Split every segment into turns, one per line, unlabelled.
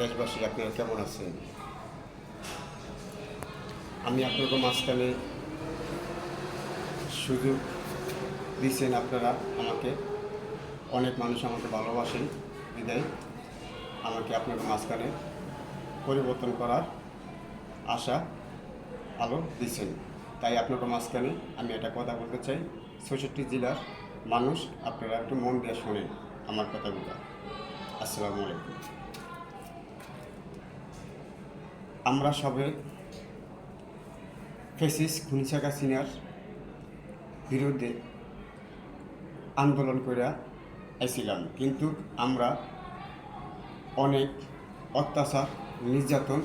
দেশবাসী, আপনারা কেমন আছেন? আমি আপনাদের মাঝখানে সুযোগ দিচ্ছেন আপনারা আমাকে। অনেক মানুষ আমাকে ভালোবাসেন বিদায় আমাকে আপনাদের মাঝখানে পরিবর্তন করার আশা আলো দিচ্ছেন। তাই আপনাদের মাঝখানে আমি একটা কথা বলতে চাই। ৬৬ জেলার মানুষ, আপনারা একটু মন দিয়ে শোনেন আমার কথাগুলো। আসসালামু আলাইকুম। আমরা সবে ফ্যাসিস্ট খুনি শেখ হাসিনার বিরুদ্ধে আন্দোলন করে আইছিলাম, কিন্তু আমরা অনেক অত্যাচার নির্যাতন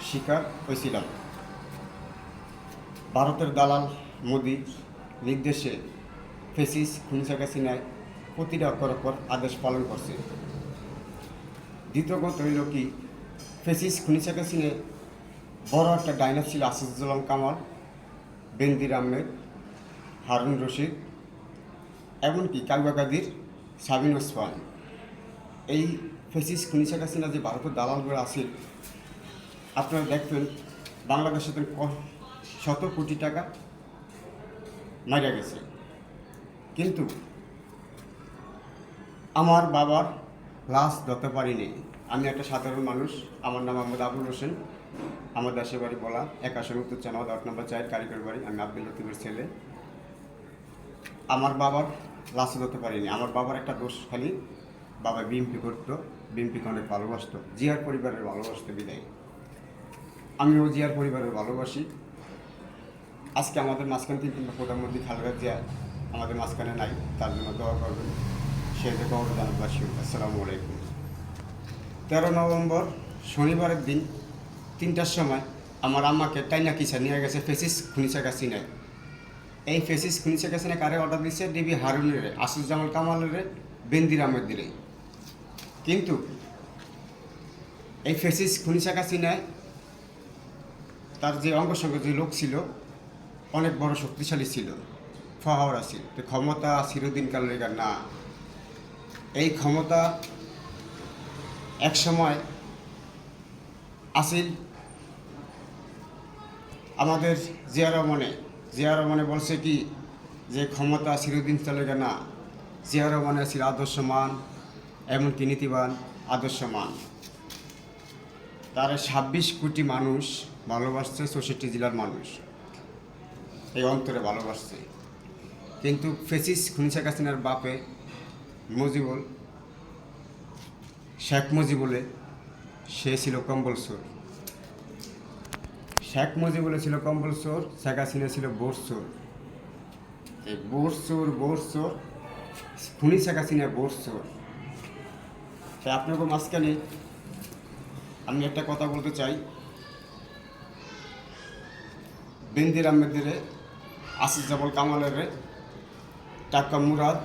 শিকার হয়েছিলাম। ভারতের দালাল মোদির নির্দেশে ফ্যাসিস্ট খুনি শেখ হাসিনায় প্রতিটা অক্ষর আদেশ পালন করছে। দ্বিতীয় কথা হইল কি, ফ্যাসিস্ট খুনি শেখ হাসিনায় বড় একটা ডাইনার ছিল আসাদুজ্জামান কামাল, বেনজির আহমেদ, হারুন রশিদ, এমনকি কালুয়া কাদির, সাবিন ওসমান। এই ফ্যাসিস্ট খুনি শেখ হাসিনা যে ভারতের দালালগুলো আছে, আপনারা দেখবেন বাংলাদেশে শত কোটি টাকা মারা গেছে। কিন্তু আমার বাবার লাশ ধরতে পারিনি। আমি একটা সাধারণ মানুষ, আমার নাম মোহাম্মদ আবুল হোসেন, আমার দেশের বাড়ি বলা, 81 উত্তর চানাবাদ 8 নম্বর 4 কারিগর বাড়ি। আমি আব্দুল লতিফের ছেলে। আমার বাবার লাশ ধরতে পারিনি। আমার বাবার একটা দোষ, খালি বাবা বিএমপি করতো, বিএমপিকে অনেক ভালোবাসতো, জিয়ার পরিবারের ভালোবাসতো বিদায় আমিও জিয়ার পরিবারের ভালোবাসি। আজকে আমাদের মাঝখানে কিন্তু প্রধানমন্ত্রী খালেদা জিয়া আমাদের মাঝখানে নাই, তার জন্য দোয়া করবেন। সে যে গৌরব জানাবাসী। আসসালামু আলাইকুম। 13 নভেম্বর শনিবারের দিন 3টার সময় আমার আম্মাকে টাইনা কিসা নিয়ে গেছে ফ্যাসিস্ট খুনি শেখ হাসিনায়। এই ফ্যাসিস্ট খুনি শেখ হাসিনা কারে অর্ডার দিচ্ছে? ডিবি হারুনের, আসাদুজ্জামান কামালের, বেনজির আহমেদের। কিন্তু এই ফ্যাসিস্ট খুনি শেখ হাসিনায় তার যে অঙ্গ সঙ্গে যে লোক ছিল, অনেক বড় শক্তিশালী ছিল, ফাওয়ার ছিল। তো ক্ষমতা চিরদিন কালের না, এই ক্ষমতা এক সময় আসিল আমাদের জিয়া রহমানে বলছে কি যে ক্ষমতা চিরদিন চলে না। জিয়া রহমানে ছিল আদর্শমান, এমনকি নীতিবান, আদর্শমান। তার 26 কোটি মানুষ ভালোবাসছে, ৬৬ জেলার মানুষ এই অন্তরে ভালোবাসছে। কিন্তু ফ্যাসিস্ট খুনি শেখ হাসিনার বাপে মুজিবুল, শেখ মুজিবুলে, সে ছিল কম্বল চোর। শেখ মুজিবুলে ছিল কম্বল চোর, শেখ হাসিনা ছিল বোর চোর। এই বোর চোর খুনি শেখ হাসিনা বোর চোর। তাই আপনাকে মাঝখানে আমি একটা কথা বলতে চাই। বেনজির আহমেদের, আসাদুজ্জামান কামালের, টাক্কা মুরাদ,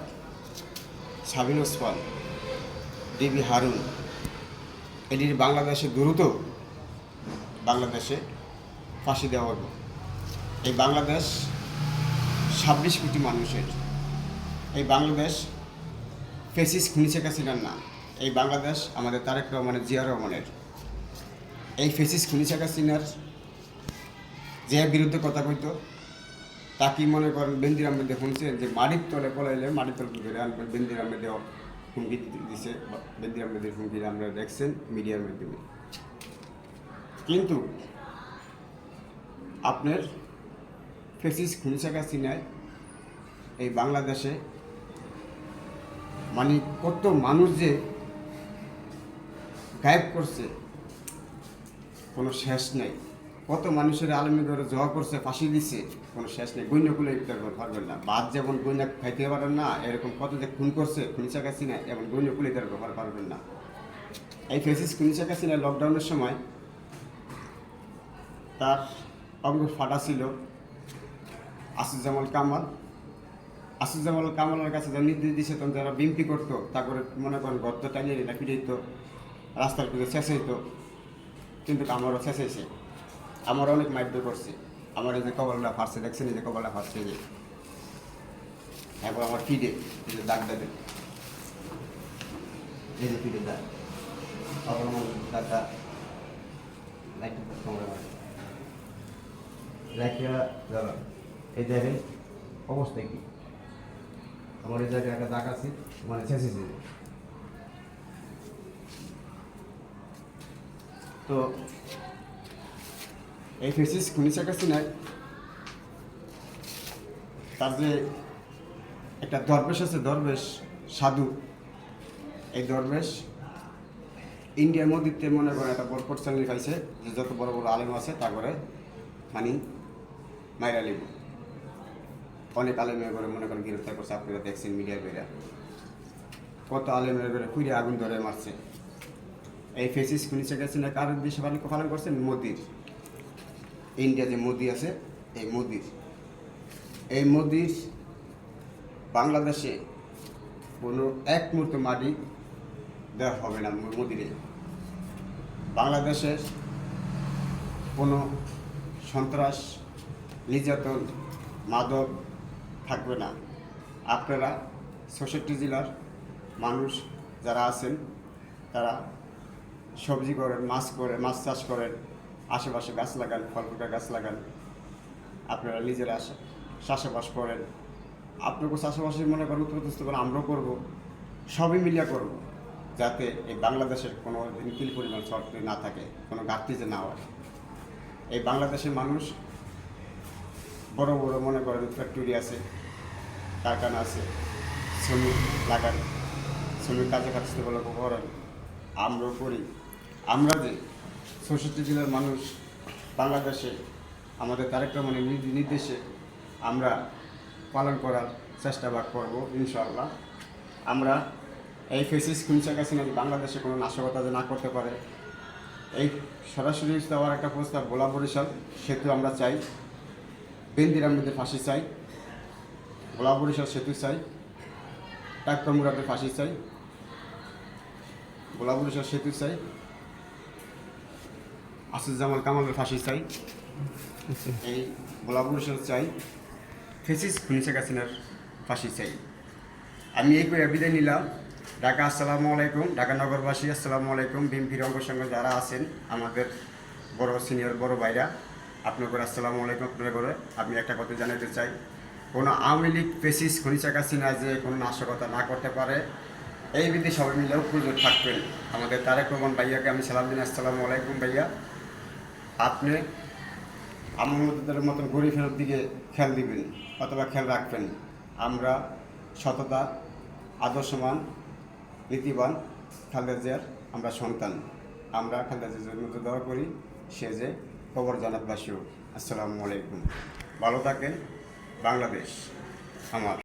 সাবিন ওসমান, ডিবি হারুন, এটির বাংলাদেশে দ্রুত ফাঁসি দেওয়া হবে। এই বাংলাদেশ 26 কোটি মানুষের। এই বাংলাদেশ ফ্যাসিস্ট খুনি শেখ হাসিনার না, এই বাংলাদেশ আমাদের তারেক রহমানের, জিয়া রহমানের। এই ফ্যাসিস্ট খুনি শেখ হাসিনার যে বিরুদ্ধে কথা কইতো, তা কি মনে করেন? বেনজির আহমেদে শুনছে যে মাটির তলে পলাইলে মাটির তলে ধরে আনবেন। বেনজির আহমেদে হুমকি দিছে, বেনজির আহমেদের হুমকি আমরা দেখছেন মিডিয়ার মাধ্যমে। কিন্তু আপনার ফ্যাসিস্ট খুনি শেখ হাসিনায় এই বাংলাদেশে মানে কত মানুষ যে গায়েব করছে, কোনো শেষ নেই। কত মানুষের আলমী ধরে জবা করছে, ফাঁসি দিচ্ছে, কোনো শেষ নেই। গণ্যগুলো পারবেন না। বাদ যেমন গণ্য খাইতে পারেন না, এরকম কত যে খুন করছে খুনি শেখ হাসিনা, এবং গণ্যগুলো তার ব্যবহার পারবেন না। এই ফ্যাসিস্ট খুনি শেখ হাসিনা লকডাউনের সময় তার অঙ্গ ফাটা ছিল আসাদুজ্জামান কামালের কাছে যা নির্দেশ দিচ্ছে, তখন যারা বিএমপি করতো, তা করে মনে করেন গর্ত টানিয়ে এটা পিটাইত, রাস্তার পিছনে শেষ হইতো। কিন্তু আমারও শেষ হয়েছে, আমার অনেক মাইদ্য করছে। আমার এই যে কপালটা ফাটছে, দেখছেন এই যে কপালটা ফাটছে, যে এখন আমার পিঠে এই যে দাগ দেবেন, এই যে পিঠে দাগ, অবলম্বন টাকা রাখিয়া যাবেন। এই দেখেন অবস্থা কি, আমার এই জায়গায় একটা দাগ আছে, মানে ছেঁচেছে। তো এই ফেসিস খুনিসা কাছে নাই, তার যে একটা দরবেশ আছে, দরবেশ সাধু, এই দরবেশ ইন্ডিয়ার মধ্যে মনে করেন একটা বড় পর্সালি পাইছে যে যত বড় বড় আলেম আছে তা করে মানে মাইরা লিব। অনেক আলেমের করে মনে করেন গ্রেফতার করছে, আপনারা দেখছেন মিডিয়ার বেরা, কত আলেমের করে পুড়ে আগুন ধরে মারছে। এই ফেসিস খুনিসা গেছে না কারোর দেশে পালন করছেন মোদির, ইন্ডিয়া যে মোদি আছে এই মোদির বাংলাদেশে কোনো এক মুহূর্ত মাটি দেওয়া হবে না মোদিরে। বাংলাদেশের কোনো সন্ত্রাস, নির্যাতন, মাদক থাকবে না। আপনারা ৬৬ জেলার মানুষ যারা আছেন তারা সবজি করেন, মাছ চাষ করেন, আশেপাশে গাছ লাগান, ফল ফুটা গাছ লাগান, আপনারা নিজেরা চাষাবাস করেন। আপনাকে চাষাবাসের মনে করেন উৎপাদন করে আমরাও করবো, সবই মিলিয়া করব, যাতে এই বাংলাদেশের কোনো ইনকিল পরিমাণ শর্ত না থাকে, কোনো ঘাটতি যে না হয়। এই বাংলাদেশের মানুষ বড় বড় মনে করেন ফ্যাক্টরি আছে, কারখানা আছে, শ্রমিক লাগান, শ্রমিক কাজে কাজতে বলে করেন, আমরাও করি। আমরা যে ৬৬ জেলার মানুষ বাংলাদেশে আমাদের তারেক রহমানের নির্দেশে আমরা পালন করার চেষ্টা করব ইনশাআল্লাহ। আমরা এই ফেসিস খুনিসা কাছে নাকি বাংলাদেশে কোনো নাশকতা যে না করতে পারে, এই সরাসরি দেওয়ার একটা প্রস্তাব ভোলা বরিশাল সেতু আমরা চাই, বেন্দির আহমেদের ফাঁসি চাই, ভোলা বরিশাল সেতু চাই, ডাক্তার মুরাদের ফাঁসি চাই, ভোলা বরিশাল সেতু চাই, আসিফুজ্জামান কামালের ফাঁসি চাই, এই ভোলা বরিশাল চাই, ফেসিস খুনিসা কাসিনার ফাঁসি চাই। আমি এই করে বিদায় নিলাম। ঢাকা আসসালামু আলাইকুম, ঢাকা নগরবাসী আসসালামু আলাইকুম। বিএনপির অঙ্গ সঙ্গে যারা আছেন আমাদের বড় সিনিয়র বড় ভাইরা, আপনাদের আসসালামু আলাইকুম। আপনারা করে আমি একটা কথা জানাতে চাই, কোনো আওয়ামী লীগ ফেসিস খুনিসা কাসিনা যে কোনো নাশকতা না করতে পারে, এই বিধি সবাই মিলেও প্রযোজ্য থাকবেন। আমাদের তারেক রহমান ভাইয়াকে আমি সালাম দিন, আসসালামু আলাইকুম ভাইয়া। আপনি আমাদের মতন গরিবের দিকে খেয়াল দিবেন অথবা খেয়াল রাখবেন। আমরা সততা, আদর্শমান, নীতিবান খালেদা জিয়ার আমরা সন্তান। আমরা খালেদা জিয়ার জন্য দোয়া করি, সে যে কবর জান্নাতবাসী হোক। আসসালামু আলাইকুম। ভালো থাকেন। বাংলাদেশ আমার।